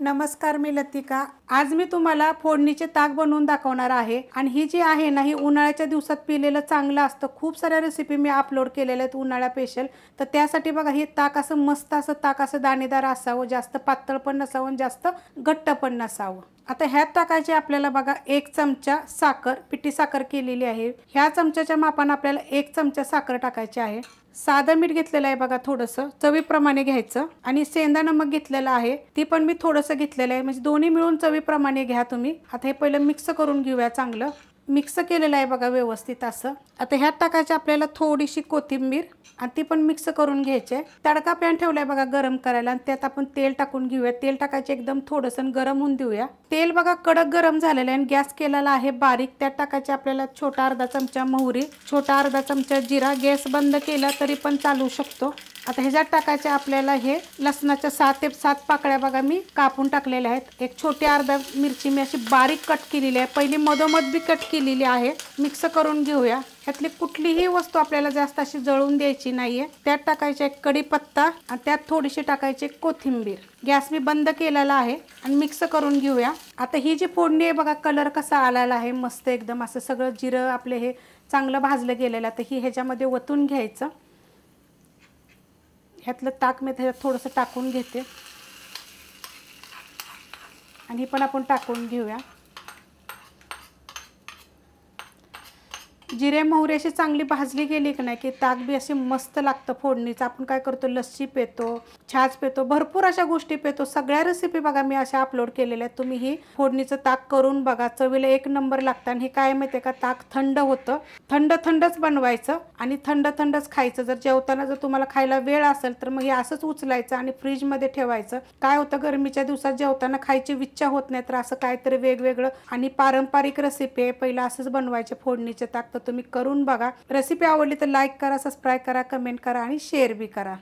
नमस्कार, मी लतिका। आज मी तुम्हाला फोडणीचे ताक बनवून दाखवणार आहे। आणि ही जी आहे ना, ही उन्हाळ्याच्या दिवसात पिलेलं चांगलं असतं। खूप साऱ्या रेसिपी मी अपलोड केलेल्या आहेत उन्हाळ्या स्पेशल। तर त्यासाठी बघा, हे ताक असं मस्त असं ताक असं दाणेदार असावं, जास्त पातळ पण नसावं, जास्त घट्ट पण नसावं। आता ह्यात टाकायचे आपल्याला बघा 1 चमचा साखर, पिठी साखर केलेली आहे। ह्या चमच्याच्या मापाने आपल्याला 1 चमचा साखर टाकायची आहे। साधं मीठ घेतलेलं आहे बघा, थोडंसं चवीप्रमाणे घ्यायचं। आणि सेंधा नमक घेतलेलं आहे, ती पण मी थोडंसं घेतलेलं आहे, म्हणजे दोन्ही मिळून चवीप्रमाणे घ्या तुम्ही। आता हे पहिलं मिक्स करून घेऊया, चांगलं मिक्स केलेलं आहे बघा व्यवस्थित असं। आता ह्यात टाकायची आपल्याला थोडीशी कोथिंबीर आणि ती पण मिक्स करून घ्यायची। तडका पॅन ठेवलाय बघा गरम करायला, आणि त्यात आपण तेल टाकून घेऊया। तेल टाकायचे एकदम थोडंसं गरम होऊन देऊया। तेल बघा कडक गरम झालेलं आहे आणि गॅस केलेला आहे बारीक। त्यात टाकायचे आपल्याला छोटा अर्धा चमचा मोहरी, छोटा अर्धा चमचा जिरा। गॅस बंद केला तरी पण चालू शकतो। आता ह्याच्यात टाकायचे आपल्याला हे लसणाच्या 6 ते 7 पाकळ्या बघा मी कापून टाकलेल्या आहेत। एक छोटी अर्धा मिरची मी अशी बारीक कट केलेली आहे, पहिली मधोमध बी कट केलेली आहे। मिक्स करून घेऊया। ह्यातली कुठलीही वस्तू आपल्याला जास्त अशी जळून द्यायची नाहीये। त्यात टाकायचे कढीपत्ता आणि त्यात थोडीशी टाकायची कोथिंबीर। गॅस मी बंद केलेला आहे आणि मिक्स करून घेऊया। आता ही जी फोडणी आहे बघा, कलर कसा आलेला आहे मस्त एकदम असं। सगळं जिरं आपले हे चांगलं भाजलं गेलेलं आहे, तर ही ह्याच्यामध्ये ओतून घ्यायचं। ह्यातलं ताक मी त्याच्यात थोडंसं टाकून घेते आणि ही पण आपण टाकून घेऊया। जिरे मोहरी अशी चांगली भाजली गेली की नाही, की ताक बी असे मस्त लागतं फोडणीचं। आपण काय करतो, लस्सी पितो, छाछ पितो, भरपूर अशा गोष्टी पितो। सगळ्या रेसिपी बघा मी अशा अपलोड केलेल्या आहेत। तुम्ही ही फोडणीचं ताक करून बघा, चवीला 1 नंबर लागतं। आणि हे काय माहिती आहे का, ताक थंड होतं, थंडच बनवायचं आणि थंडच खायचं। जर जेवताना जर तुम्हाला खायला वेळ असेल तर मग हे असंच उचलायचं आणि फ्रीजमध्ये ठेवायचं। काय होतं, गरमीच्या दिवसात जेवताना खायची इच्छा होत नाही, तर असं काहीतरी वेगवेगळं आणि पारंपरिक रेसिपी आहे, पहिलं असंच बनवायचे फोडणीचे ताक। तर तुम्ही करून बघा। रेसिपी आवडली तर लाईक करा, सबस्क्राईब करा, कमेंट करा आणि शेअर बी करा।